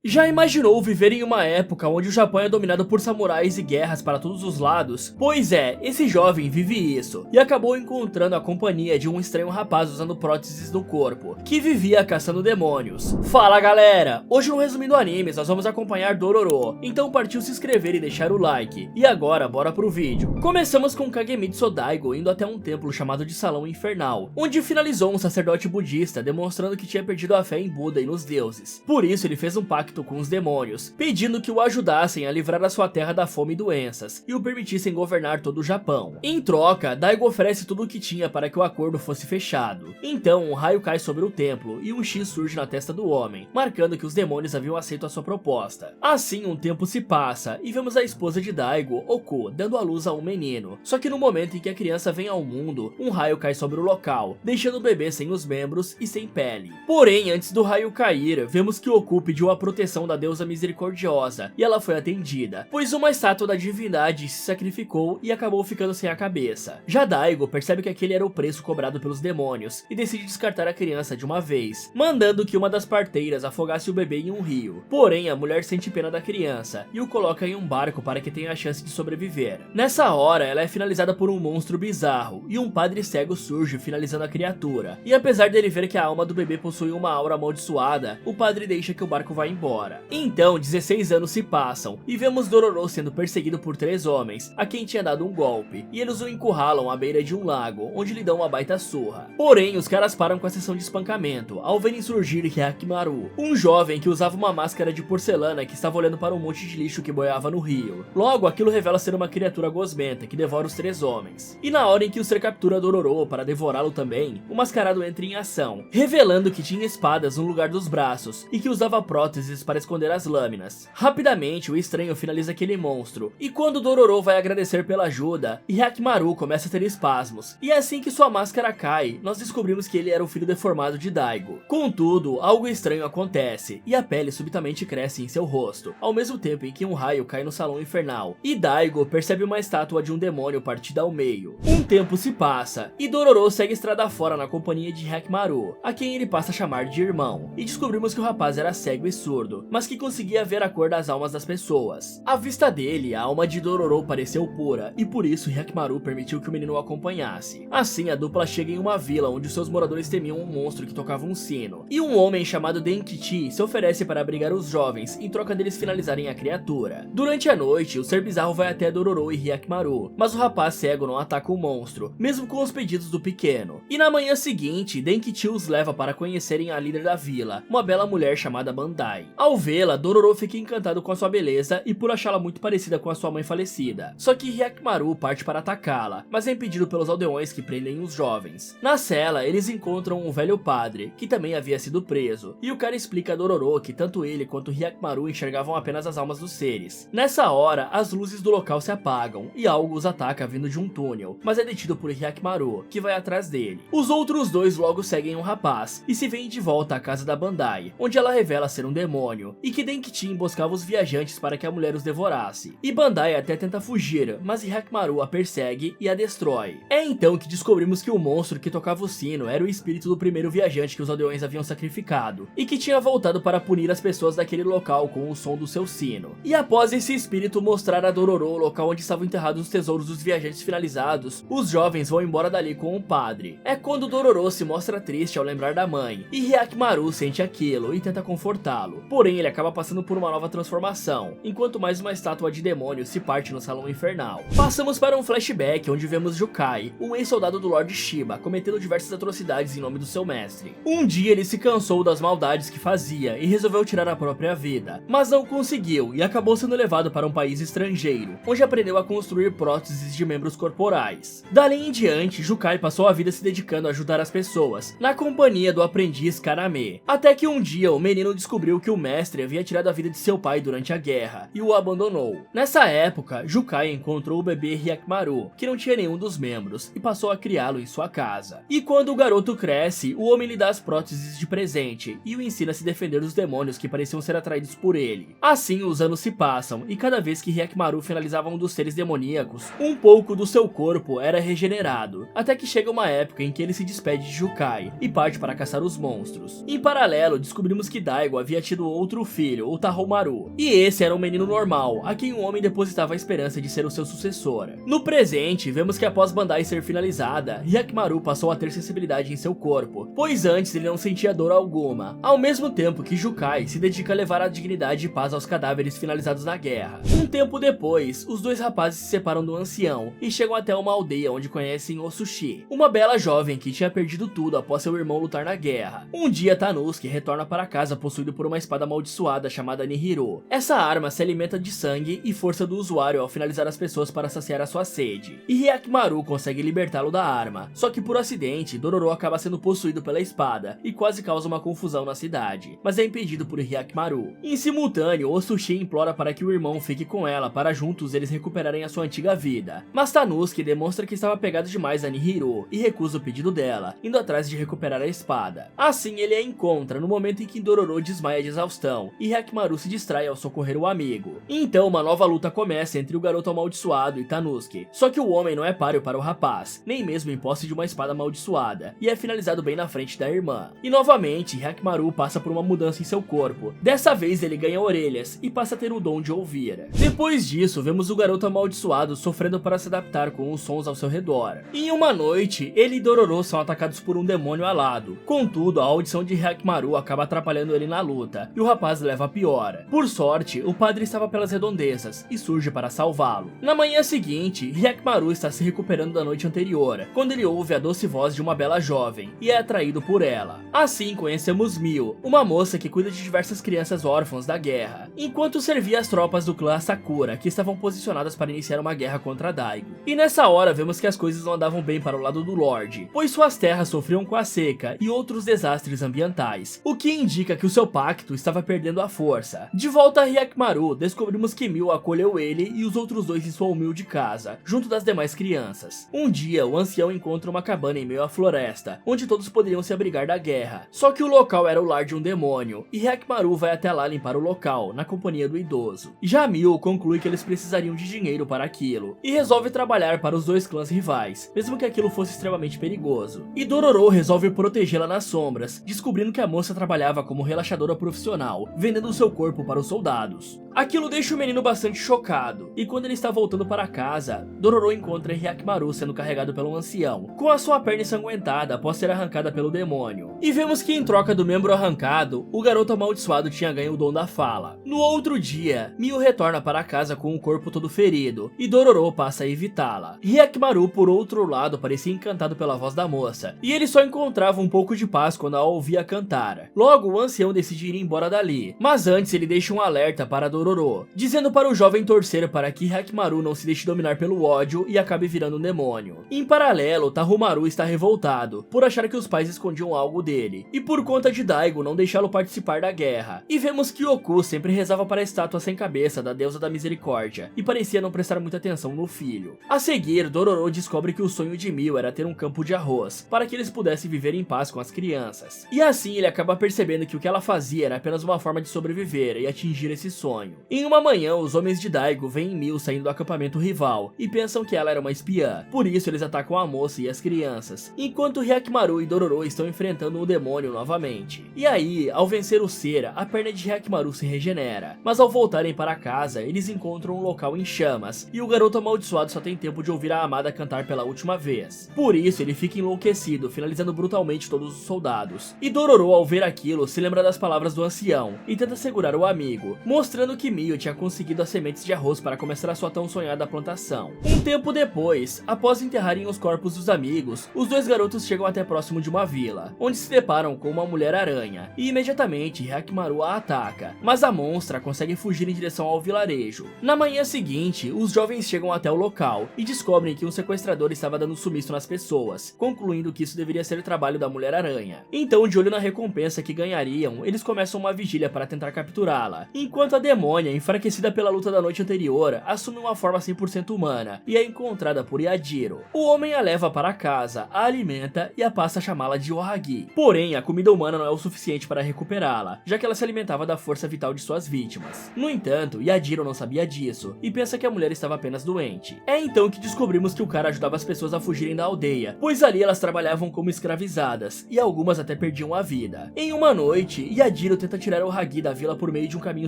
Já imaginou viver em uma época onde o Japão é dominado por samurais e guerras para todos os lados? Pois é, esse jovem vive isso, e acabou encontrando a companhia de um estranho rapaz usando próteses no corpo, que vivia caçando demônios. Fala galera, hoje no Resumindo Animes nós vamos acompanhar Dororo, então partiu se inscrever e deixar o like. E agora bora pro vídeo. Começamos com Kagemitsu Daigo indo até um templo chamado de Salão Infernal, onde finalizou um sacerdote budista demonstrando que tinha perdido a fé em Buda e nos deuses. Por isso ele fez um pacto com os demônios, pedindo que o ajudassem a livrar a sua terra da fome e doenças, e o permitissem governar todo o Japão. Em troca, Daigo oferece tudo o que tinha para que o acordo fosse fechado. Então um raio cai sobre o templo, e um X surge na testa do homem, marcando que os demônios haviam aceito a sua proposta. Assim um tempo se passa, e vemos a esposa de Daigo, Oku, dando à luz a um menino. Só que no momento em que a criança vem ao mundo, um raio cai sobre o local, deixando o bebê sem os membros e sem pele. Porém, antes do raio cair, vemos que Oku pediu a proteção da deusa misericordiosa, e ela foi atendida, pois uma estátua da divindade se sacrificou e acabou ficando sem a cabeça. Já Daigo percebe que aquele era o preço cobrado pelos demônios, e decide descartar a criança de uma vez, mandando que uma das parteiras afogasse o bebê em um rio. Porém, a mulher sente pena da criança, e o coloca em um barco para que tenha a chance de sobreviver. Nessa hora, ela é finalizada por um monstro bizarro, e um padre cego surge finalizando a criatura. E apesar dele ver que a alma do bebê possui uma aura amaldiçoada, o padre deixa que o barco vá embora. Então 16 anos se passam e vemos Dororo sendo perseguido por 3 homens a quem tinha dado um golpe, e eles o encurralam à beira de um lago, onde lhe dão uma baita surra. Porém os caras param com a sessão de espancamento ao verem surgir Hyakimaru, um jovem que usava uma máscara de porcelana que estava olhando para um monte de lixo que boiava no rio. Logo aquilo revela ser uma criatura gosmenta que devora os 3 homens, e na hora em que o ser captura Dororo para devorá-lo também, o mascarado entra em ação, revelando que tinha espadas no lugar dos braços e que usava próteses para esconder as lâminas. Rapidamente o estranho finaliza aquele monstro, e quando Dororo vai agradecer pela ajuda, Hyakimaru começa a ter espasmos, e assim que sua máscara cai, nós descobrimos que ele era o filho deformado de Daigo. Contudo, algo estranho acontece, e a pele subitamente cresce em seu rosto, ao mesmo tempo em que um raio cai no salão infernal, e Daigo percebe uma estátua de um demônio partida ao meio. Um tempo se passa, e Dororo segue estrada fora na companhia de Hyakimaru, a quem ele passa a chamar de irmão, e descobrimos que o rapaz era cego e surdo, mas que conseguia ver a cor das almas das pessoas. À vista dele, a alma de Dororo pareceu pura, e por isso Hyakimaru permitiu que o menino o acompanhasse. Assim, a dupla chega em uma vila onde seus moradores temiam um monstro que tocava um sino, e um homem chamado Denkichi se oferece para abrigar os jovens em troca deles finalizarem a criatura. Durante a noite, o ser bizarro vai até Dororo e Hyakimaru, mas o rapaz cego não ataca o monstro, mesmo com os pedidos do pequeno. E na manhã seguinte, Denkichi os leva para conhecerem a líder da vila, uma bela mulher chamada Bandai. Ao vê-la, Dororo fica encantado com a sua beleza e por achá-la muito parecida com a sua mãe falecida. Só que Hyakimaru parte para atacá-la, mas é impedido pelos aldeões que prendem os jovens. Na cela, eles encontram um velho padre, que também havia sido preso, e o cara explica a Dororo que tanto ele quanto Hyakimaru enxergavam apenas as almas dos seres. Nessa hora, as luzes do local se apagam, e algo os ataca vindo de um túnel, mas é detido por Hyakimaru, que vai atrás dele. Os outros dois logo seguem o rapaz, e se veem de volta à casa da Bandai, onde ela revela ser um demônio, e que Denkichi emboscava os viajantes para que a mulher os devorasse. E Bandai até tenta fugir, mas Hyakimaru a persegue e a destrói. É então que descobrimos que o monstro que tocava o sino era o espírito do primeiro viajante que os aldeões haviam sacrificado, e que tinha voltado para punir as pessoas daquele local com o som do seu sino. E após esse espírito mostrar a Dororo o local onde estavam enterrados os tesouros dos viajantes finalizados, os jovens vão embora dali com o padre. É quando Dororo se mostra triste ao lembrar da mãe, e Hyakimaru sente aquilo e tenta confortá-lo. Porém ele acaba passando por uma nova transformação, enquanto mais uma estátua de demônio se parte no salão infernal. Passamos para um flashback onde vemos Jukai, um ex-soldado do Lord Shiba, cometendo diversas atrocidades em nome do seu mestre. Um dia ele se cansou das maldades que fazia e resolveu tirar a própria vida, mas não conseguiu e acabou sendo levado para um país estrangeiro, onde aprendeu a construir próteses de membros corporais. Dali em diante, Jukai passou a vida se dedicando a ajudar as pessoas, na companhia do aprendiz Kaname, até que um dia o menino descobriu que o mestre havia tirado a vida de seu pai durante a guerra, e o abandonou. Nessa época, Jukai encontrou o bebê Hyakimaru, que não tinha nenhum dos membros, e passou a criá-lo em sua casa. E quando o garoto cresce, o homem lhe dá as próteses de presente, e o ensina a se defender dos demônios que pareciam ser atraídos por ele. Assim, os anos se passam, e cada vez que Hyakimaru finalizava um dos seres demoníacos, um pouco do seu corpo era regenerado, até que chega uma época em que ele se despede de Jukai, e parte para caçar os monstros. Em paralelo, descobrimos que Daigo havia tido outro filho, o Tahomaru. E esse era um menino normal, a quem o homem depositava a esperança de ser o seu sucessor. No presente, vemos que após Bandai ser finalizada, Hyakimaru passou a ter sensibilidade em seu corpo, pois antes ele não sentia dor alguma, ao mesmo tempo que Jukai se dedica a levar a dignidade e paz aos cadáveres finalizados na guerra. Um tempo depois, os dois rapazes se separam do ancião e chegam até uma aldeia onde conhecem Osushi, uma bela jovem que tinha perdido tudo após seu irmão lutar na guerra. Um dia Tanusuke retorna para casa possuído por uma espada amaldiçoada chamada Nihiro. Essa arma se alimenta de sangue e força do usuário ao finalizar as pessoas para saciar a sua sede, e Hyakimaru consegue libertá-lo da arma, só que por acidente Dororo acaba sendo possuído pela espada e quase causa uma confusão na cidade, mas é impedido por Hyakimaru. Em simultâneo, Osushi implora para que o irmão fique com ela para juntos eles recuperarem a sua antiga vida, mas Tanusuke demonstra que estava apegado demais a Nihiro e recusa o pedido dela, indo atrás de recuperar a espada. Assim ele a encontra no momento em que Dororo desmaia de exaustão e Hyakimaru se distrai ao socorrer o amigo. Então uma nova luta começa entre o garoto amaldiçoado e Tanusuke, só que o homem não é páreo para o rapaz, nem mesmo em posse de uma espada amaldiçoada, e é finalizado bem na frente da irmã. E novamente Hyakimaru passa por uma mudança em seu corpo, dessa vez ele ganha orelhas e passa a ter o dom de ouvir. Depois disso vemos o garoto amaldiçoado sofrendo para se adaptar com os sons ao seu redor. Em uma noite, ele e Dororo são atacados por um demônio alado, contudo a audição de Hyakimaru acaba atrapalhando ele na luta, e o rapaz leva a pior. Por sorte, o padre estava pelas redondezas e surge para salvá-lo. Na manhã seguinte, Hyakimaru está se recuperando da noite anterior, quando ele ouve a doce voz de uma bela jovem, e é atraído por ela. Assim conhecemos Mio, uma moça que cuida de diversas crianças órfãs da guerra, enquanto servia as tropas do clã Sakura, que estavam posicionadas para iniciar uma guerra contra Daigo. E nessa hora vemos que as coisas não andavam bem para o lado do Lorde, pois suas terras sofriam com a seca e outros desastres ambientais, o que indica que o seu pacto estava perdendo a força. De volta a Hyakimaru, descobrimos que Mio acolheu ele e os outros dois em sua humilde casa, junto das demais crianças. Um dia, o ancião encontra uma cabana em meio à floresta, onde todos poderiam se abrigar da guerra, só que o local era o lar de um demônio, e Hyakimaru vai até lá limpar o local, na companhia do idoso. Já Mio conclui que eles precisariam de dinheiro para aquilo, e resolve trabalhar para os dois clãs rivais, mesmo que aquilo fosse extremamente perigoso. E Dororo resolve protegê-la nas sombras, descobrindo que a moça trabalhava como relaxadora profissional, vendendo seu corpo para os soldados. Aquilo deixa o menino bastante chocado, e quando ele está voltando para casa, Dororo encontra Hyakimaru sendo carregado pelo ancião, com a sua perna ensanguentada após ser arrancada pelo demônio. E vemos que em troca do membro arrancado, o garoto amaldiçoado tinha ganho o dom da fala. No outro dia, Mio retorna para casa com o corpo todo ferido, e Dororo passa a evitá-la. Hyakimaru, por outro lado, parecia encantado pela voz da moça, e ele só encontrava um pouco de paz quando a ouvia cantar. Logo, o ancião decide ir embora dali, mas antes ele deixa um alerta para Dororo, dizendo para o jovem torcer para que Hyakimaru não se deixe dominar pelo ódio e acabe virando um demônio. Em paralelo, Tahomaru está revoltado, por achar que os pais escondiam algo dele, e por conta de Daigo não deixá-lo participar da guerra. E vemos que Oku sempre rezava para a estátua sem cabeça da deusa da misericórdia, e parecia não prestar muita atenção no filho. A seguir, Dororo descobre que o sonho de Mio era ter um campo de arroz, para que eles pudessem viver em paz com as crianças. E assim ele acaba percebendo que o que ela fazia era apenas uma forma de sobreviver e atingir esse sonho. Em uma manhã, os homens de Daigo veem Mio saindo do acampamento rival, e pensam que ela era uma espiã, por isso eles atacam a moça e as crianças, enquanto Hyakimaru e Dororo estão enfrentando o demônio novamente. E aí, ao vencer o ser, a perna de Hyakimaru se regenera, mas ao voltarem para casa, eles encontram um local em chamas, e o garoto amaldiçoado só tem tempo de ouvir a amada cantar pela última vez. Por isso, ele fica enlouquecido, finalizando brutalmente todos os soldados. E Dororo, ao ver aquilo, se lembra das palavras do ancião, e tenta segurar o amigo, mostrando que Mio tinha conseguido as sementes de arroz para começar a sua tão sonhada plantação. Um tempo depois, após enterrarem os corpos dos amigos, os dois garotos chegam até próximo de uma vila, onde se deparam com uma mulher-aranha, e imediatamente Hyakimaru a ataca, mas a monstra consegue fugir em direção ao vilarejo. Na manhã seguinte, os jovens chegam até o local, e descobrem que um sequestrador estava dando sumiço nas pessoas, concluindo que isso deveria ser trabalho da mulher-aranha. Então, de olho na recompensa que ganhariam, eles começam uma vigília para tentar capturá-la, enquanto a demônia demônia, enfraquecida pela luta da noite anterior, assume uma forma 100% humana e é encontrada por Yajiro. O homem a leva para casa, a alimenta e a passa a chamá-la de Ohagi. Porém, a comida humana não é o suficiente para recuperá-la, já que ela se alimentava da força vital de suas vítimas. No entanto, Yajiro não sabia disso e pensa que a mulher estava apenas doente. É então que descobrimos que o cara ajudava as pessoas a fugirem da aldeia, pois ali elas trabalhavam como escravizadas e algumas até perdiam a vida. Em uma noite, Yajiro tenta tirar Ohagi da vila por meio de um caminho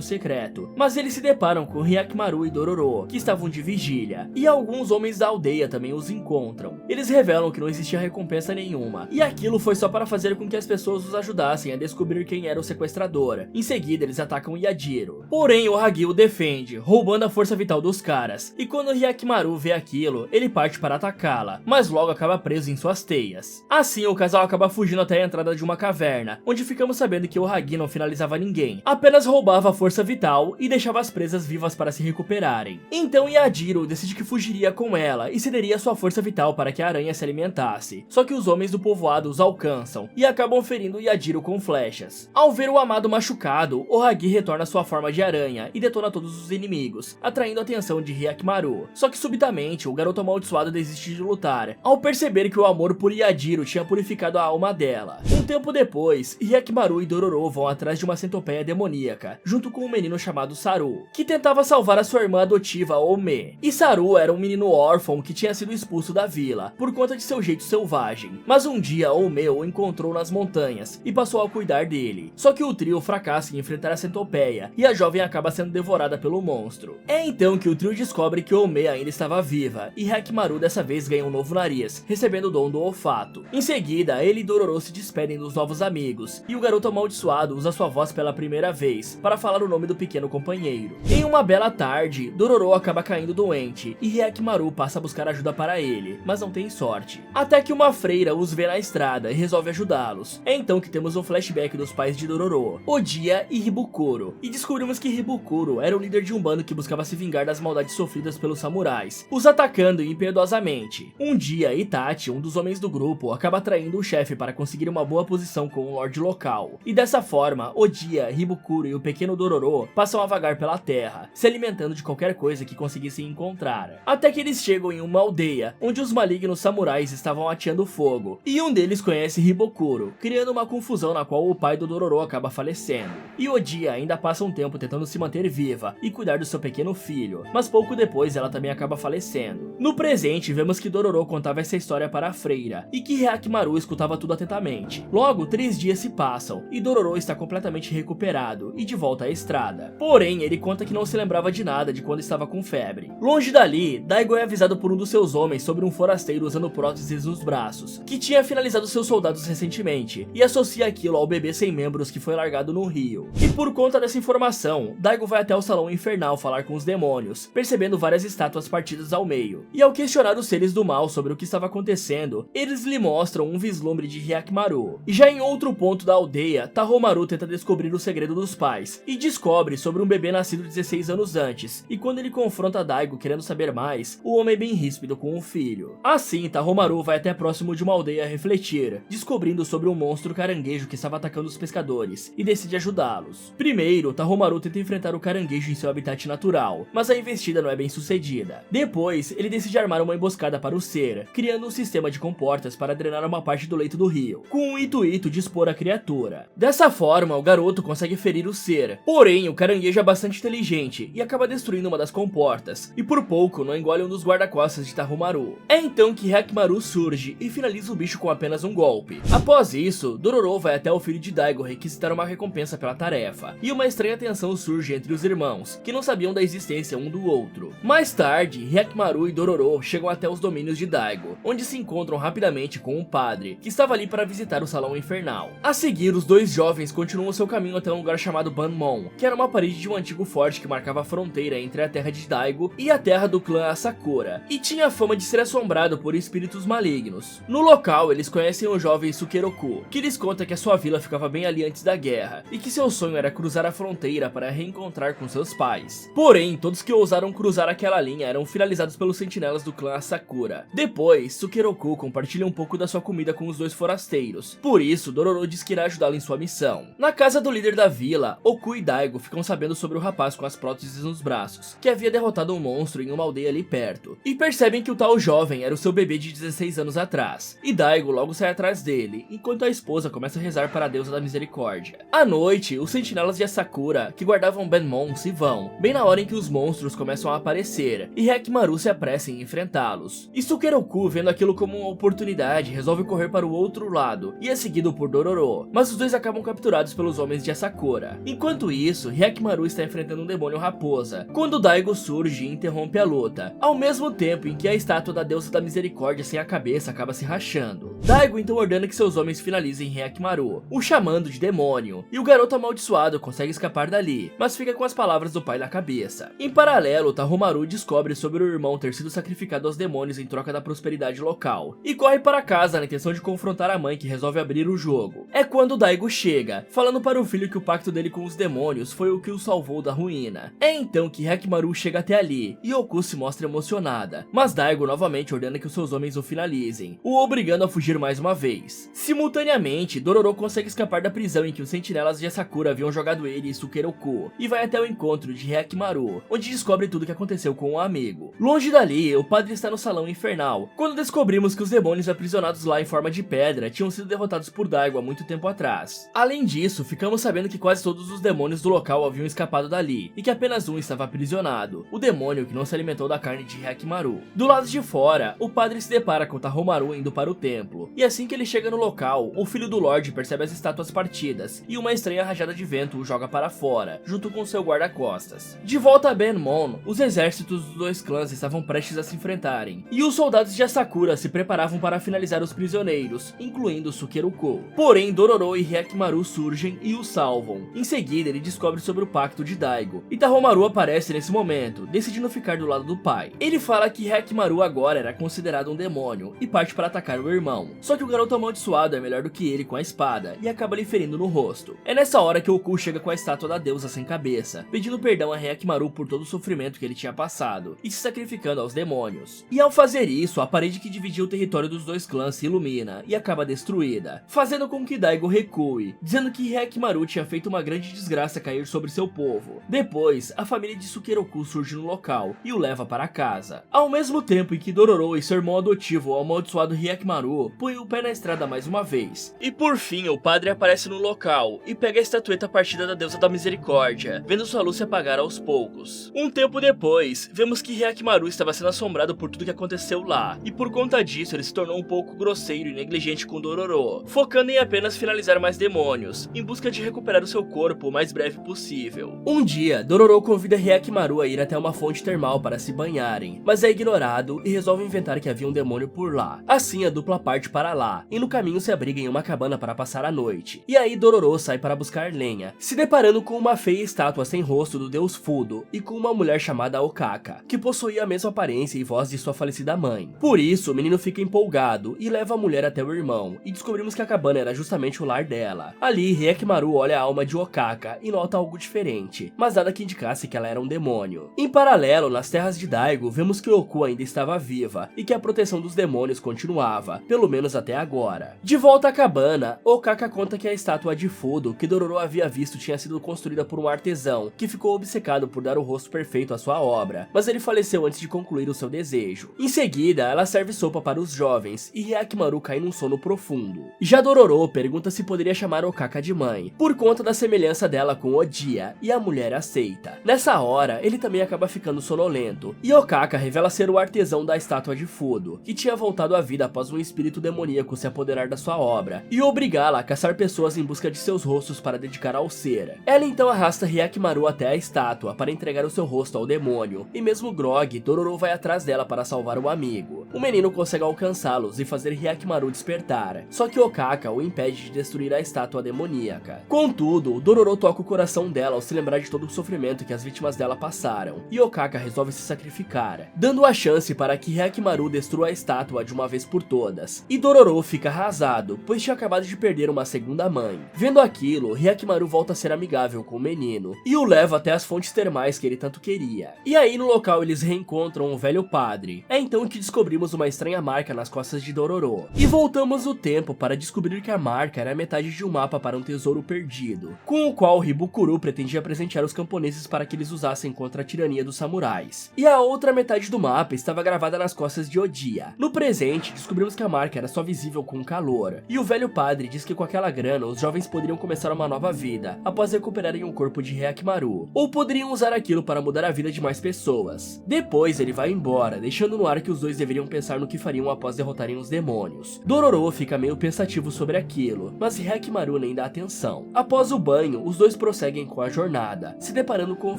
secreto, mas eles se deparam com Hyakimaru e Dororo, que estavam de vigília, e alguns homens da aldeia também os encontram. Eles revelam que não existia recompensa nenhuma, e aquilo foi só para fazer com que as pessoas os ajudassem a descobrir quem era o sequestrador. Em seguida, eles atacam Yajiro. Porém, Ohagi o defende, roubando a força vital dos caras, e quando Hyakimaru vê aquilo, ele parte para atacá-la, mas logo acaba preso em suas teias. Assim, o casal acaba fugindo até a entrada de uma caverna, onde ficamos sabendo que Ohagi não finalizava ninguém, apenas roubava a força vital e deixava as presas vivas para se recuperarem. Então Yajiro decide que fugiria com ela e cederia sua força vital para que a aranha se alimentasse. Só que os homens do povoado os alcançam e acabam ferindo Yajiro com flechas. Ao ver o amado machucado, Ohagi retorna à sua forma de aranha e detona todos os inimigos, atraindo a atenção de Hyakimaru. Só que subitamente o garoto amaldiçoado desiste de lutar, ao perceber que o amor por Yajiro tinha purificado a alma dela. Um tempo depois, Hyakimaru e Dororo vão atrás de uma centopeia demoníaca, junto com um menino chamado Saru, que tentava salvar a sua irmã adotiva Ome. E Saru era um menino órfão que tinha sido expulso da vila, por conta de seu jeito selvagem. Mas um dia Ome o encontrou nas montanhas e passou a cuidar dele. Só que o trio fracassa em enfrentar a centopeia, e a jovem acaba sendo devorada pelo monstro. É então que o trio descobre que Ome ainda estava viva, e Hyakimaru dessa vez ganha um novo nariz, recebendo o dom do olfato. Em seguida, ele e Dororo se despedem dos novos amigos, e o garoto amaldiçoado usa sua voz pela primeira vez para falar o nome do pequeno companheiro. Em uma bela tarde, Dororo acaba caindo doente, e Hyakimaru passa a buscar ajuda para ele, mas não tem sorte. Até que uma freira os vê na estrada e resolve ajudá-los. É então que temos um flashback dos pais de Dororo, Odia e Hibukuro, e descobrimos que Hibukuro era o líder de um bando que buscava se vingar das maldades sofridas pelos samurais, os atacando impiedosamente. Um dia, Itachi, um dos homens do grupo, acaba traindo o chefe para conseguir uma boa posição com o lorde local, e dessa forma, Odia, Hibukuro e o pequeno Dororo passam a vagar pela terra, se alimentando de qualquer coisa que conseguissem encontrar. Até que eles chegam em uma aldeia, onde os malignos samurais estavam ateando fogo, e um deles conhece Hibukuro, criando uma confusão na qual o pai do Dororo acaba falecendo. E Odia ainda passa um tempo tentando se manter viva e cuidar do seu pequeno filho, mas pouco depois ela também acaba falecendo. No presente, vemos que Dororo contava essa história para a freira, e que Hyakimaru escutava tudo atentamente. Logo, 3 dias se passam, e Dororo está completamente recuperado e de volta à estrada. Porém, ele conta que não se lembrava de nada de quando estava com febre. Longe dali, Daigo é avisado por um dos seus homens sobre um forasteiro usando próteses nos braços, que tinha finalizado seus soldados recentemente, e associa aquilo ao bebê sem membros que foi largado no rio. E por conta dessa informação, Daigo vai até o salão infernal falar com os demônios, percebendo várias estátuas partidas ao meio. E ao questionar os seres do mal sobre o que estava acontecendo, eles lhe mostram um vislumbre de Hyakimaru. E já em outro ponto da aldeia, Tahomaru tenta descobrir o segredo dos pais, e descobre sobre um bebê nascido 16 anos antes, e quando ele confronta Daigo querendo saber mais, o homem é bem ríspido com o filho. Assim, Tahomaru vai até próximo de uma aldeia refletir, descobrindo sobre um monstro caranguejo que estava atacando os pescadores, e decide ajudá-los. Primeiro, Tahomaru tenta enfrentar o caranguejo em seu habitat natural, mas a investida não é bem sucedida. Depois, ele decide armar uma emboscada para o ser, criando um sistema de comportas para drenar uma parte do leito do rio, com o intuito de expor a criatura. Dessa forma, o garoto consegue ferir o ser, porém o caranguejo é bastante inteligente e acaba destruindo uma das comportas, e por pouco não engole um dos guarda-costas de Tahomaru. É então que Hyakimaru surge e finaliza o bicho com apenas um golpe. Após isso, Dororo vai até o filho de Daigo requisitar uma recompensa pela tarefa, e uma estranha tensão surge entre os irmãos, que não sabiam da existência um do outro. Mais tarde, Hyakimaru e Dororo chegam até os domínios de Daigo, onde se encontram rapidamente com um padre, que estava ali para visitar o salão infernal. A seguir, os dois jovens continuam seu caminho até um lugar chamado Banmon, que era uma parede de um antigo forte que marcava a fronteira entre a terra de Daigo e a terra do clã Asakura, e tinha fama de ser assombrado por espíritos malignos. No local, eles conhecem o jovem Sukeroku, que lhes conta que a sua vila ficava bem ali antes da guerra, e que seu sonho era cruzar a fronteira para reencontrar com seus pais. Porém, todos que ousaram cruzar aquela linha eram finalizados pelos sentinelas sentinelas do clã Asakura. Depois, Sukeroku compartilha um pouco da sua comida com os dois forasteiros, por isso Dororo diz que irá ajudá-lo em sua missão. Na casa do líder da vila, Oku e Daigo ficam sabendo sobre o rapaz com as próteses nos braços, que havia derrotado um monstro em uma aldeia ali perto, e percebem que o tal jovem era o seu bebê de 16 anos atrás, e Daigo logo sai atrás dele, enquanto a esposa começa a rezar para a deusa da misericórdia. À noite, os sentinelas de Asakura, que guardavam Benmon, se vão, bem na hora em que os monstros começam a aparecer, e Hyakkimaru se apressa em enfrentá-los. E Sukeroku, vendo aquilo como uma oportunidade, resolve correr para o outro lado, e é seguido por Dororo, mas os dois acabam capturados pelos homens de Asakura. Enquanto isso, Hyakkimaru está enfrentando um demônio raposa, quando Daigo surge e interrompe a luta, ao mesmo tempo em que a estátua da deusa da misericórdia sem a cabeça acaba se rachando. Daigo então ordena que seus homens finalizem Hyakkimaru, o chamando de demônio, e o garoto amaldiçoado consegue escapar dali, mas fica com as palavras do pai na cabeça. Em paralelo, Tahomaru descobre sobre o irmão ter sido sacrificado aos demônios em troca da prosperidade local, e corre para casa na intenção de confrontar a mãe, que resolve abrir o jogo. É quando Daigo chega, falando para o filho que o pacto dele com os demônios foi o que o salvou da ruína. É então que Hyakkimaru chega até ali, e Oku se mostra emocionada, mas Daigo novamente ordena que os seus homens o finalizem, o obrigando a fugir mais uma vez. Simultaneamente, Dororo consegue escapar da prisão em que os sentinelas de Asakura haviam jogado ele e Sukeroku, e vai até o encontro de Hyakkimaru, onde descobre tudo o que aconteceu com o amigo. Longe dali, o padre está no salão infernal, quando descobrimos que os demônios aprisionados lá em forma de pedra tinham sido derrotados por Daigo há muito tempo atrás. Além disso, ficamos sabendo que quase todos os demônios do local haviam escapado dali, e que apenas um estava aprisionado, o demônio que não se alimentou da carne de Hyakkimaru. Do lado de fora, o padre se depara com Tahomaru indo para o templo, e assim que ele chega no local, o filho do Lorde percebe as estátuas partidas, e uma estranha rajada de vento o joga para fora, junto com seu guarda-costas. De volta a Benmon, os exércitos dos dois clãs estavam prestes a se enfrentarem, e os soldados de Asakura se preparavam para finalizar os prisioneiros, incluindo Sukeroku. Porém, Dororo e Hyakkimaru surgem e o salvam. Em seguida, ele descobre sobre o pacto de Daigo, e Tahomaru aparece nesse momento, decidindo ficar do lado do pai. Ele fala que Hyakkimaru agora era considerado um demônio, e parte para atacar o irmão. Só que o garoto amaldiçoado é melhor do que ele com a espada, e acaba lhe ferindo no rosto. É nessa hora que Oku chega com a estátua da deusa sem cabeça, pedindo perdão a Hyakkimaru por todo o sofrimento que ele tinha passado, e se sacrificando aos demônios. E ao fazer isso, a parede que dividia o território dos dois clãs se ilumina, e acaba destruída, fazendo com que Daigo recue, dizendo que Hyakkimaru tinha feito uma grande desgraça cair sobre seu povo. Depois, a família de Sukeroku surge no local, e o leva para casa. Ao mesmo tempo em que Dororo e seu irmão adotivo, o amaldiçoado Hyakkimaru, põem o pé na estrada mais uma vez. E por fim, o padre aparece no local, e pega a estatueta partida da deusa da misericórdia, vendo sua luz se apagar aos poucos. Um tempo depois, vemos que Hyakkimaru estava sendo assombrado por tudo que aconteceu lá, e por conta disso ele se tornou um pouco grosseiro e negligente com Dororo, focando em apenas finalizar mais demônios, em busca de recuperar o seu corpo o mais breve possível. Um dia, Dororo convida Hyakkimaru a ir até uma fonte termal para se banharem, mas é ignorado e resolve inventar que havia um demônio por lá. Assim, a dupla parte para lá, e no caminho se abriga em uma cabana para passar a noite. E aí Dororo sai para buscar lenha, se deparando com uma feia estátua sem rosto do deus Fudo, e com uma mulher chamada Okaka, que possuía a mesma aparência e voz de sua falecida mãe. Por isso, o menino fica empolgado e leva a mulher até o irmão, e descobrimos que a cabana era justamente o lar dela. Ali, Hyakkimaru olha a alma de Okaka e nota algo diferente, mas nada que indicasse que ela era um demônio. Em paralelo, nas terras de Daigo, vemos que Oku ainda estava viva, e que a proteção dos demônios continuava, pelo menos até agora. De volta à cabana, Okaka conta que a estátua de Fudo que Dororo havia visto tinha sido construída por um artesão, que ficou obcecado por dar o rosto perfeito à sua obra, mas ele faleceu antes de concluir o seu desejo. Em seguida, ela serve sopa para os jovens, e Hyakkimaru cai num sono profundo. Já Dororo pergunta se poderia chamar Okaka de mãe, por conta da semelhança dela com Odia, e a mulher aceita. Nessa hora, ele também acaba ficando sonolento, e Okaka revela ser o artesão da estátua de Fudo, que tinha voltado à vida após um espírito demoníaco se apoderar da sua obra, e obrigá-la a caçar pessoas em busca de seus rostos para dedicar ao ser. Ela então arrasta Hyakkimaru até a estátua para entregar o seu rosto ao demônio, e mesmo grog, Dororo vai atrás dela para salvar o amigo. O menino consegue alcançá-los e fazer Hyakkimaru despertar, só que Okaka o impede de destruir a estátua demoníaca. Contudo, Dororo toca o coração dela ao se lembrar de todo o sofrimento que as vítimas dela passaram, e Okaka resolve se sacrificar, dando a chance para que Hyakkimaru destrua a estátua de uma vez por todas. E Dororo fica arrasado, pois tinha acabado de perder uma segunda mãe. Vendo aquilo, Hyakkimaru volta a ser amigável com o menino, e o leva até as fontes termais que ele tanto queria. E aí no local eles reencontram velho padre. É então que descobrimos uma estranha marca nas costas de Dororo. E voltamos o tempo para descobrir que a marca era metade de um mapa para um tesouro perdido, com o qual Hibukuro pretendia presentear os camponeses para que eles usassem contra a tirania dos samurais. E a outra metade do mapa estava gravada nas costas de Odiya. No presente, descobrimos que a marca era só visível com calor, e o velho padre diz que com aquela grana os jovens poderiam começar uma nova vida, após recuperarem o corpo de Hyakimaru, ou poderiam usar aquilo para mudar a vida de mais pessoas. Depois ele vai embora, deixando no ar que os dois deveriam pensar no que fariam após derrotarem os demônios. Dororo fica meio pensativo sobre aquilo, mas Hyakimaru nem dá atenção. Após o banho, os dois prosseguem com a jornada, se deparando com o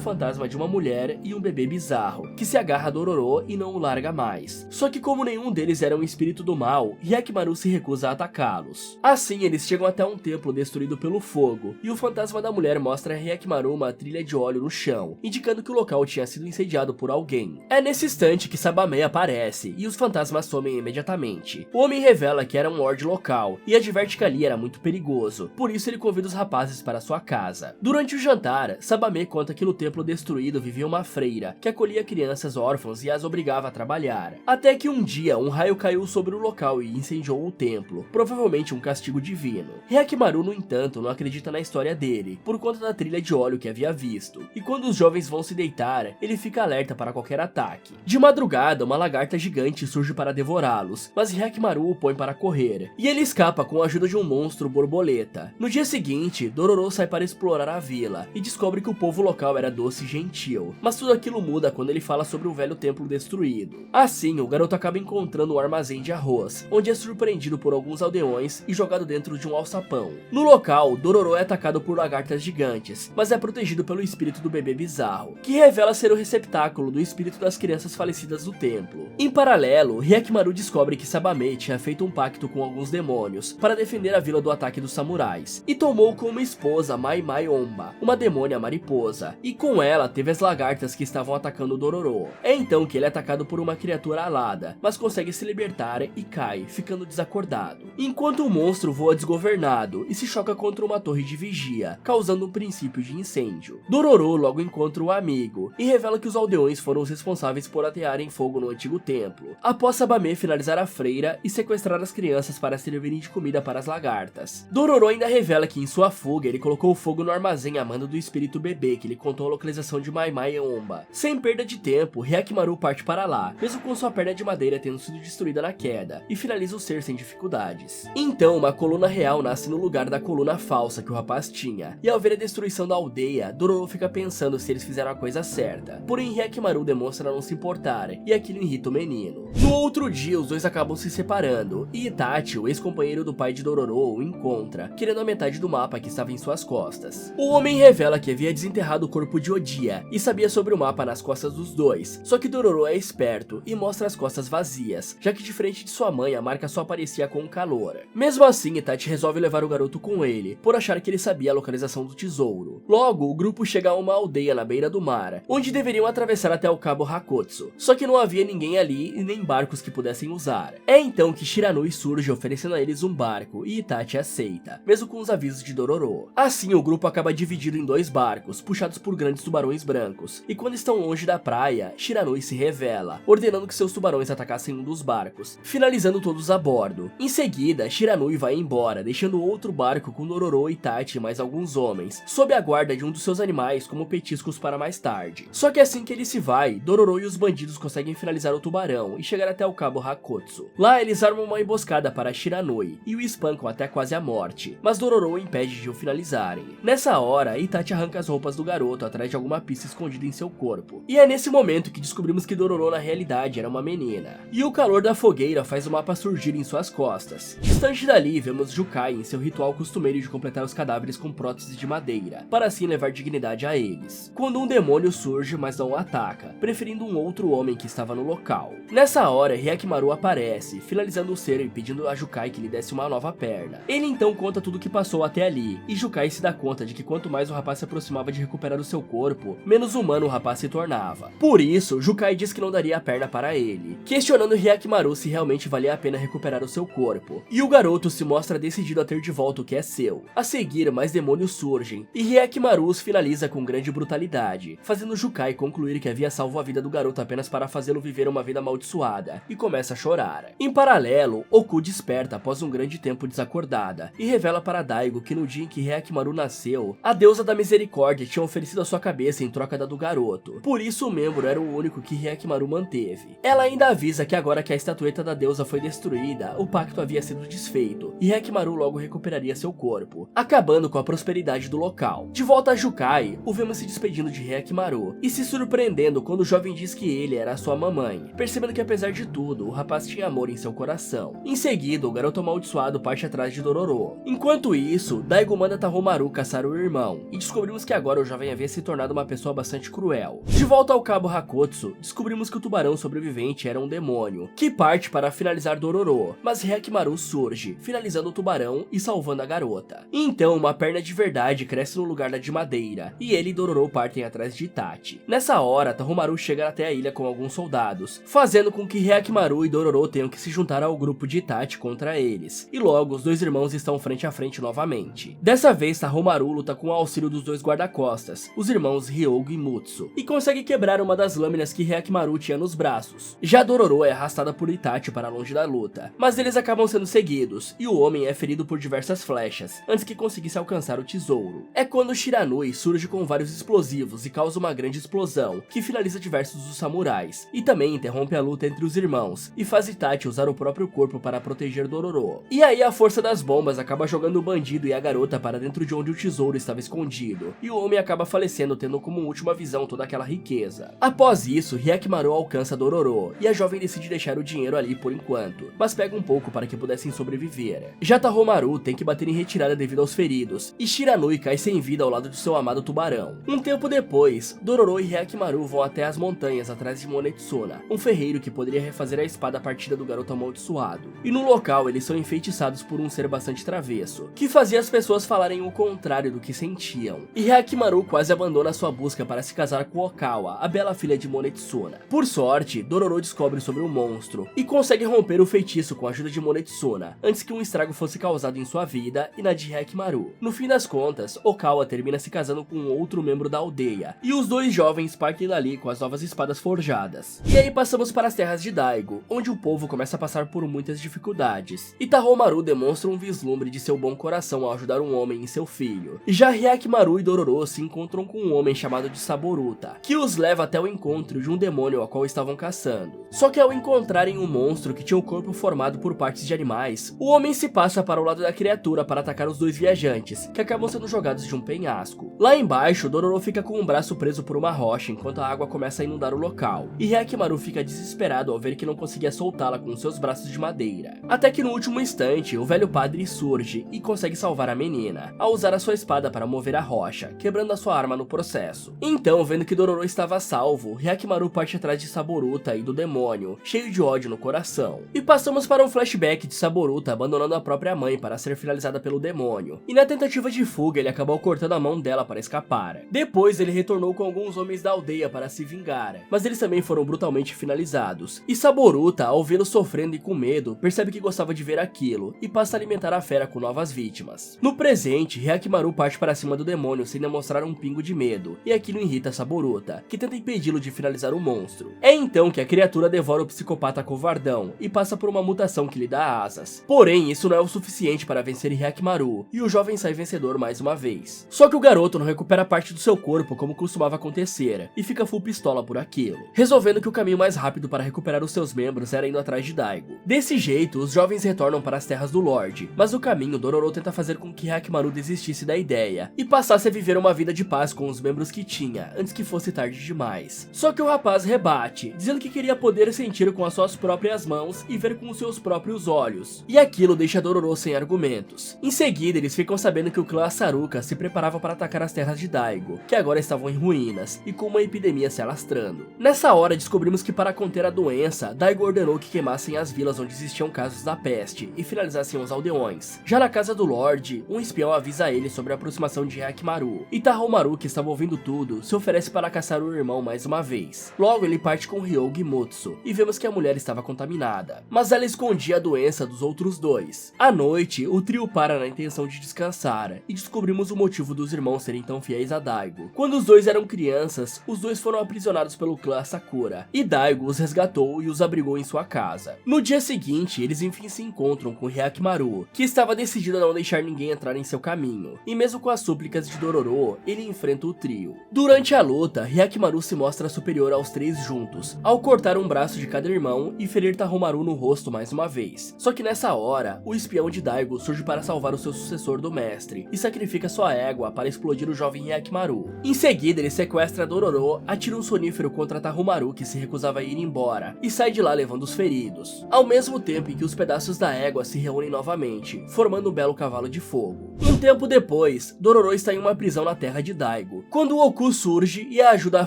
fantasma de uma mulher e um bebê bizarro, que se agarra a Dororo e não o larga mais. Só que como nenhum deles era um espírito do mal, Hyakimaru se recusa a atacá-los. Assim, eles chegam até um templo destruído pelo fogo, e o fantasma da mulher mostra a Hyakimaru uma trilha de óleo no chão, indicando que o local tinha sido incendiado por alguém. É nesse instante que Sabame aparece, e os fantasmas somem imediatamente. O homem revela que era um lord local, e adverte que ali era muito perigoso, por isso ele convida os rapazes para sua casa. Durante o jantar, Sabame conta que no templo destruído vivia uma freira, que acolhia crianças órfãos e as obrigava a trabalhar. Até que um dia, um raio caiu sobre o local e incendiou o templo, provavelmente um castigo divino. Hyakimaru, no entanto, não acredita na história dele, por conta da trilha de óleo que havia visto, e quando os jovens vão se deitar, ele fica alerta para qualquer ataque. De madrugada, uma lagarta gigante surge para devorá-los, mas Hyakimaru o põe para correr, e ele escapa com a ajuda de um monstro borboleta. No dia seguinte, Dororo sai para explorar a vila, e descobre que o povo local era doce e gentil, mas tudo aquilo muda quando ele fala sobre o velho templo destruído. Assim, o garoto acaba encontrando um armazém de arroz, onde é surpreendido por alguns aldeões e jogado dentro de um alçapão. No local, Dororo é atacado por lagartas gigantes, mas é protegido pelo espírito do bebê bizarro, que revela ser o receptáculo do espírito das crianças falecidas do templo. Em paralelo, Hyakimaru descobre que Sabame tinha feito um pacto com alguns demônios para defender a vila do ataque dos samurais, e tomou como esposa Mai Mai Omba, uma demônia mariposa, e com ela teve as lagartas que estavam atacando Dororo. É então que ele é atacado por uma criatura alada, mas consegue se libertar e cai, ficando desacordado. Enquanto o monstro voa desgovernado e se choca contra uma torre de vigia, causando um princípio de incêndio. Dororo logo encontra o amigo e revela que os aldeões foram os responsáveis por atearem fogo no antigo templo, após Sabame finalizar a freira e sequestrar as crianças para servirem de comida para as lagartas. Dororo ainda revela que em sua fuga ele colocou fogo no armazém a mando do espírito bebê que lhe contou a localização de Mai Mai Omba. Sem perda de tempo, Hyakimaru parte para lá, mesmo com sua perna de madeira tendo sido destruída na queda, e finaliza o ser sem dificuldades. Então, uma coluna real nasce no lugar da coluna falsa que o rapaz tinha, e ao ver a destruição da aldeia, Dororo fica pensando se eles fizeram a coisa certa. Porém, Hyakimaru demonstra não se importar, e aquilo irrita o menino. No outro dia, os dois acabam se separando, e Itachi, o ex-companheiro do pai de Dororo, o encontra, querendo a metade do mapa que estava em suas costas. O homem revela que havia desenterrado o corpo de Odiya, e sabia sobre o mapa nas costas dos dois, só que Dororo é esperto, e mostra as costas vazias, já que diferente de sua mãe, a marca só aparecia com o calor. Mesmo assim, Itachi resolve levar o garoto com ele, por achar que ele sabia a localização do tesouro. Logo, o grupo chega a uma aldeia na beira do mar, onde deveriam atravessar até o cabo Hakotsu, só que não havia ninguém ali e nem barcos que pudessem usar. É então que Shiranui surge oferecendo a eles um barco, e Itachi aceita, mesmo com os avisos de Dororo. Assim, o grupo acaba dividido em dois barcos, puxados por grandes tubarões brancos, e quando estão longe da praia, Shiranui se revela, ordenando que seus tubarões atacassem um dos barcos, finalizando todos a bordo. Em seguida, Shiranui vai embora, deixando outro barco com Dororo, Itachi e mais alguns homens, sob a guarda de um dos seus animais como petiscos para mais tarde. Só que assim que ele se vai, Dororo e os bandidos conseguem finalizar o tubarão e chegar até o cabo Hakotsu. Lá eles armam uma emboscada para Shiranui e o espancam até quase a morte, mas Dororo impede de o finalizarem. Nessa hora, Itachi arranca as roupas do garoto atrás de alguma pista escondida em seu corpo. E é nesse momento que descobrimos que Dororo na realidade era uma menina. E o calor da fogueira faz o mapa surgir em suas costas. Distante dali, vemos Jukai em seu ritual costumeiro de completar os cadáveres com próteses de madeira, para assim levar dignidade a eles. Quando um demônio surge, mas não o ataca, preferindo um outro homem que estava no local. Nessa hora, Hyakimaru aparece, finalizando o ser e pedindo a Jukai que lhe desse uma nova perna. Ele então conta tudo o que passou até ali, e Jukai se dá conta de que quanto mais o rapaz se aproximava de recuperar o seu corpo, menos humano o rapaz se tornava. Por isso, Jukai diz que não daria a perna para ele, questionando Hyakimaru se realmente valia a pena recuperar o seu corpo. E o garoto se mostra decidido a ter de volta o que é seu. A seguir, mais demônios surgem, e Hyakimaru os finaliza com grande brutalidade, fazendo Jukai concluir que havia salvo a vida do garoto apenas apenas para fazê-lo viver uma vida amaldiçoada, e começa a chorar. Em paralelo, Oku desperta após um grande tempo desacordada, e revela para Daigo que no dia em que Hyakimaru nasceu, a deusa da misericórdia tinha oferecido a sua cabeça em troca da do garoto. Por isso o membro era o único que Hyakimaru manteve. Ela ainda avisa que agora que a estatueta da deusa foi destruída, o pacto havia sido desfeito, e Hyakimaru logo recuperaria seu corpo, acabando com a prosperidade do local. De volta a Jukai, o vemos se despedindo de Hyakimaru, e se surpreendendo quando o jovem diz que ele era a sua mamãe, percebendo que apesar de tudo, o rapaz tinha amor em seu coração. Em seguida, o garoto amaldiçoado parte atrás de Dororo. Enquanto isso, Daigo manda Tahomaru caçar o irmão, e descobrimos que agora o jovem havia se tornado uma pessoa bastante cruel. De volta ao cabo Hakotsu, descobrimos que o tubarão sobrevivente era um demônio, que parte para finalizar Dororo, mas Hyakimaru surge, finalizando o tubarão e salvando a garota. Então, uma perna de verdade cresce no lugar da de madeira, e ele e Dororo partem atrás de Itachi. Nessa hora, Tahomaru chega até a ilha com alguns soldados, fazendo com que Hyakimaru e Dororo tenham que se juntar ao grupo de Itachi contra eles, e logo os dois irmãos estão frente a frente novamente. Dessa vez, Tahomaru luta com o auxílio dos dois guarda-costas, os irmãos Ryogo e Mutsu, e consegue quebrar uma das lâminas que Hyakimaru tinha nos braços. Já Dororo é arrastada por Itachi para longe da luta, mas eles acabam sendo seguidos, e o homem é ferido por diversas flechas, antes que conseguisse alcançar o tesouro. É quando Shiranui surge com vários explosivos e causa uma grande explosão, que finaliza diversos dos samurais, e também interrompe a luta entre os irmãos, e faz Itachi usar o próprio corpo para proteger Dororo. E aí a força das bombas acaba jogando o bandido e a garota para dentro de onde o tesouro estava escondido, e o homem acaba falecendo, tendo como última visão toda aquela riqueza. Após isso, Hyakimaru alcança Dororo, e a jovem decide deixar o dinheiro ali por enquanto, mas pega um pouco para que pudessem sobreviver. Já Tahomaru tem que bater em retirada devido aos feridos, e Shiranui cai sem vida ao lado de seu amado tubarão. Um tempo depois, Dororo e Hyakimaru vão até as montanhas atrás de Monetsuna, um ferreiro que poderia refazer a espada partida do garoto amaldiçoado. E no local eles são enfeitiçados por um ser bastante travesso, que fazia as pessoas falarem o contrário do que sentiam. E Hyakimaru quase abandona sua busca para se casar com Okawa, a bela filha de Monetsuna. Por sorte, Dororo descobre sobre o monstro, e consegue romper o feitiço com a ajuda de Monetsuna, antes que um estrago fosse causado em sua vida e na de Hyakimaru. No fim das contas, Okawa termina se casando com outro membro da aldeia, e os dois jovens partem dali com as novas espadas forjadas. E aí passamos para as terras de Daigo, onde o povo começa a passar por muitas dificuldades, e Tahomaru demonstra um vislumbre de seu bom coração ao ajudar um homem e seu filho. Já Hyakimaru e Dororo se encontram com um homem chamado de Saboruta, que os leva até o encontro de um demônio ao qual estavam caçando. Só que ao encontrarem um monstro que tinha o corpo formado por partes de animais, o homem se passa para o lado da criatura para atacar os dois viajantes, que acabam sendo jogados de um penhasco. Lá embaixo, Dororo fica com um braço preso por uma rocha enquanto a água começa a inundar o local, e Hyakimaru fica desesperado ao ver que não conseguia soltá-la com seus braços de madeira. Até que no último instante, o velho padre surge e consegue salvar a menina, ao usar a sua espada para mover a rocha, quebrando a sua arma no processo. Então, vendo que Dororo estava salvo, Hyakimaru parte atrás de Saboruta e do demônio, cheio de ódio no coração. E passamos para um flashback de Saboruta abandonando a própria mãe para ser finalizada pelo demônio, e na tentativa de fuga ele acabou cortando a mão dela para escapar. Depois ele retornou com alguns homens da aldeia para se vingar, mas eles também foram brutalmente finalizados. E Saboruta, ao vê-lo sofrendo e com medo, percebe que gostava de ver aquilo, e passa a alimentar a fera com novas vítimas. No presente, Hyakimaru parte para cima do demônio sem demonstrar um pingo de medo, e aquilo irrita Saboruta, que tenta impedi-lo de finalizar o monstro. É então que a criatura devora o psicopata covardão, e passa por uma mutação que lhe dá asas. Porém, isso não é o suficiente para vencer Hyakimaru, e o jovem sai vencedor mais uma vez. Só que o garoto não recupera parte do seu corpo como costumava acontecer, e fica full pistola por aquilo, resolvendo que o caminho mais rápido para recuperar os seus membros era indo atrás de Daigo. Desse jeito, os jovens retornam para as terras do Lorde, mas no caminho Dororo tenta fazer com que Hyakimaru desistisse da ideia, e passasse a viver uma vida de paz com os membros que tinha, antes que fosse tarde demais. Só que o rapaz rebate, dizendo que queria poder sentir com as suas próprias mãos e ver com os seus próprios olhos, e aquilo deixa Dororo sem argumentos. Em seguida, eles ficam sabendo que o clã Asaruka se preparava para atacar as terras de Daigo, que agora estavam em ruínas, e com uma epidemia se alastrando. Nessa hora, descobrimos que para conter a doença, Daigo ordenou que queimassem as vilas onde existiam casos da peste, e finalizassem os aldeões. Já na casa do Lorde, um espião avisa ele sobre a aproximação de Hyakimaru, e Tahomaru, que estava ouvindo tudo, se oferece para caçar o irmão mais uma vez. Logo, ele parte com Ryogo e Mutsu, e vemos que a mulher estava contaminada, mas ela escondia a doença dos outros dois. À noite, o trio para na intenção de descansar, e descobrimos o motivo dos irmãos serem tão fiéis a Daigo. Quando os dois eram crianças, os dois foram aprisionados pelo clã clã Sakura, e Daigo os resgatou e os abrigou em sua casa. No dia seguinte, eles enfim se encontram com Hyakimaru, que estava decidido a não deixar ninguém entrar em seu caminho, e mesmo com as súplicas de Dororo, ele enfrenta o trio. Durante a luta, Hyakimaru se mostra superior aos três juntos, ao cortar um braço de cada irmão e ferir Tahomaru no rosto mais uma vez. Só que nessa hora, o espião de Daigo surge para salvar o seu sucessor do mestre, e sacrifica sua égua para explodir o jovem Hyakimaru. Em seguida, ele sequestra Dororo, atira um sonífero contra Tahomaru, que se recusava a ir embora, e sai de lá levando os feridos, ao mesmo tempo em que os pedaços da égua se reúnem novamente, formando um belo cavalo de fogo. Um tempo depois, Dororo está em uma prisão na terra de Daigo, quando o Oku surge e a ajuda a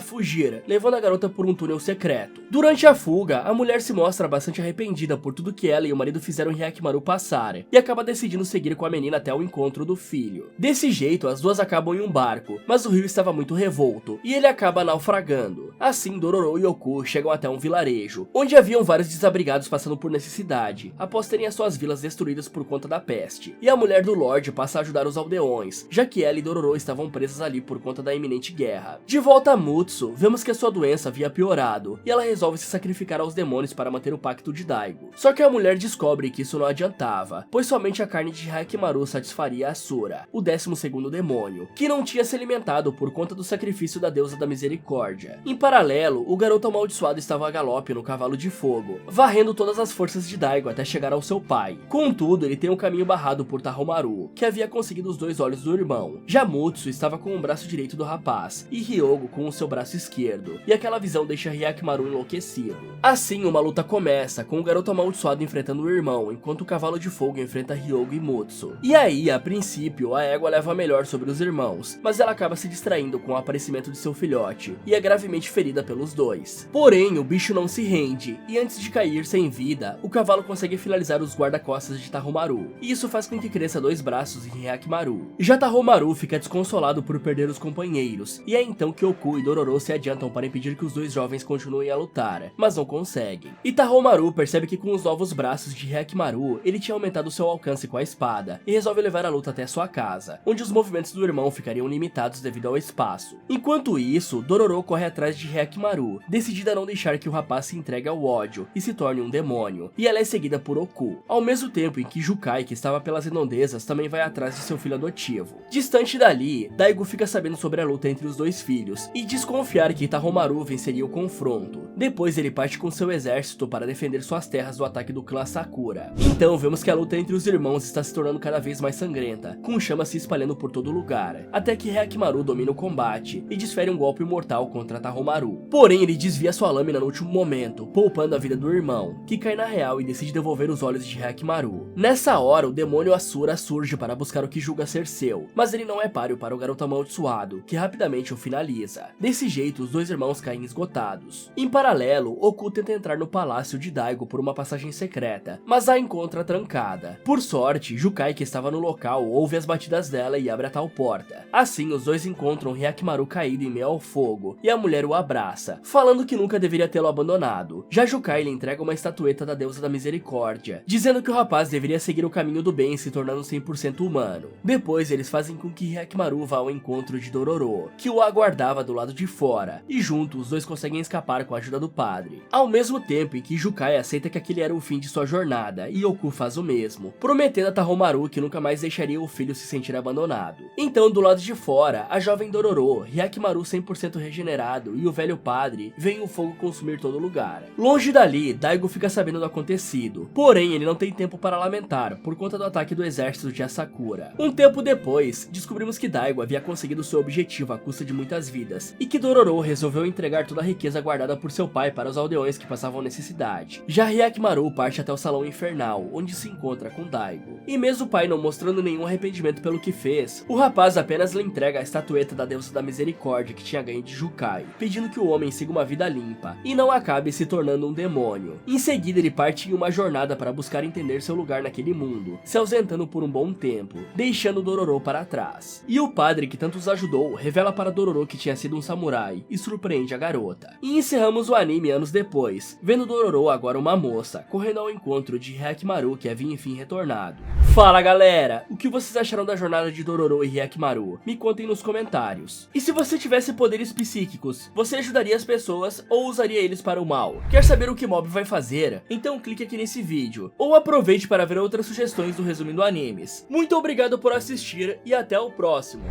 fugir, levando a garota por um túnel secreto. Durante a fuga, a mulher se mostra bastante arrependida por tudo que ela e o marido fizeram Hyakimaru passar, e acaba decidindo seguir com a menina até o encontro do filho. Desse jeito, as duas acabam em um barco, mas o rio estava muito revolto, e ele acaba naufragando. Assim, Dororo e Oku chegam até um vilarejo, onde haviam vários desabrigados passando por necessidade, após terem as suas vilas destruídas por conta da peste. E a mulher do Lorde passa a ajudar os aldeões, já que ela e Dororo estavam presas ali por conta da iminente guerra. De volta a Mutsu, vemos que a sua doença havia piorado, e ela resolve se sacrificar aos demônios para manter o pacto de Daigo. Só que a mulher descobre que isso não adiantava, pois somente a carne de Hyakimaru satisfaria Asura, o 12º demônio, que não tinha se alimentado por conta do sacrifício da deusa da misericórdia. Em paralelo, o garoto amaldiçoado estava a galope no cavalo de fogo, varrendo todas as forças de Daigo até chegar ao seu pai. Contudo, ele tem um caminho barrado por Tahomaru, que havia conseguido os 2 olhos do irmão. Já Mutsu estava com o braço direito do rapaz, e Hyogo com o seu braço esquerdo, e aquela visão deixa Hyakimaru enlouquecido. Assim, uma luta começa, com o garoto amaldiçoado enfrentando o irmão, enquanto o cavalo de fogo enfrenta Hyogo e Mutsu. E aí, a princípio, a égua leva a melhor sobre os irmãos, mas ela acaba se distraindo com o aparecimento de seu filhote, e é gravemente ferida pelos dois. Porém, o bicho não se rende, e antes de cair sem vida, o cavalo consegue finalizar os guarda-costas de Tahomaru, e isso faz com que cresça 2 braços em Hyakimaru. Já Tahomaru fica desconsolado por perder os companheiros, e é então que Oku e Dororo se adiantam para impedir que os 2 jovens continuem a lutar, mas não conseguem. E Tahomaru percebe que com os novos braços de Hyakimaru, ele tinha aumentado seu alcance com a espada, e resolve levar a luta até sua casa, onde os movimentos do irmão ficariam limitados devido ao espaço. Enquanto isso, Dororo corre atrás de Hyakimaru, decidida a não deixar que o rapaz se entregue ao ódio e se torne um demônio, e ela é seguida por Oku, ao mesmo tempo em que Jukai, que estava pelas redondezas, também vai atrás de seu filho adotivo. Distante dali, Daigo fica sabendo sobre a luta entre os 2 filhos, e desconfiar que Tahomaru venceria o confronto. Depois ele parte com seu exército para defender suas terras do ataque do clã Sakura. Então vemos que a luta entre os irmãos está se tornando cada vez mais sangrenta, com chamas se espalhando por todo lugar, até que Hyakimaru domina o combate e desfere um golpe mortal contra Tahomaru. Porém, ele desvia sua lâmina no último momento, poupando a vida do irmão, que cai na real e decide devolver os olhos de Hyakimaru. Nessa hora, o demônio Asura surge para buscar o que julga ser seu, mas ele não é páreo para o garoto amaldiçoado, que rapidamente o finaliza. Desse jeito, os 2 irmãos caem esgotados. Em paralelo, Oku tenta entrar no palácio de Daigo por uma passagem secreta, mas a encontra trancada. Por sorte, Jukai, que estava no local, ouve as batidas dela e abre a tal porta. Assim, os 2 encontram Hyakimaru caído em meio ao fogo, e a mulher o abraça, falando que nunca deveria tê-lo abandonado. Já Jukai lhe entrega uma estatueta da deusa da misericórdia, dizendo que o rapaz deveria seguir o caminho do bem, se tornando 100% humano. Depois, eles fazem com que Hyakimaru vá ao encontro de Dororo, que o aguardava do lado de fora, e juntos os 2 conseguem escapar com a ajuda do padre. Ao mesmo tempo em que Jukai aceita que aquele era o fim de sua jornada, e Oku faz o mesmo, prometendo a Tahomaru que nunca mais deixaria o filho se sentir abandonado. Então, do lado de fora, a jovem Dororo, Hyakimaru 100% regenerado e o velho padre veem o fogo consumir todo o lugar. Longe dali, Daigo fica sabendo do acontecido, porém ele não tem tempo para lamentar por conta do ataque do exército de Asakura. Um tempo depois, descobrimos que Daigo havia conseguido seu objetivo à custa de muitas vidas, e que Dororo resolveu entregar toda a riqueza guardada por seu pai para os aldeões que passavam necessidade. Já Hyakimaru parte até o salão infernal, onde se encontra com Daigo. E mesmo o pai não mostrando nenhum arrependimento pelo que fez, o rapaz apenas lhe entrega a estatueta da deusa da misericórdia que tinha ganho de Jukai, pedindo que o homem siga uma vida limpa e não acabe se tornando um demônio. Em seguida, ele parte em uma jornada para buscar entender seu lugar naquele mundo, se ausentando por um bom tempo, deixando Dororo para trás. E o padre que tanto os ajudou revela para Dororo que tinha sido um samurai e surpreende a garota. E encerramos o anime anos depois, vendo Dororo agora uma moça, correndo ao encontro de Hyakimaru, que havia enfim retornado. Fala galera, o que vocês acharam da jornada de Dororo e Hyakkimaru? Me contem nos comentários. E se você tivesse poderes psíquicos, você ajudaria as pessoas ou usaria eles para o mal? Quer saber o que Mob vai fazer? Então clique aqui nesse vídeo, ou aproveite para ver outras sugestões do Resumindo Animes. Muito obrigado por assistir e até o próximo.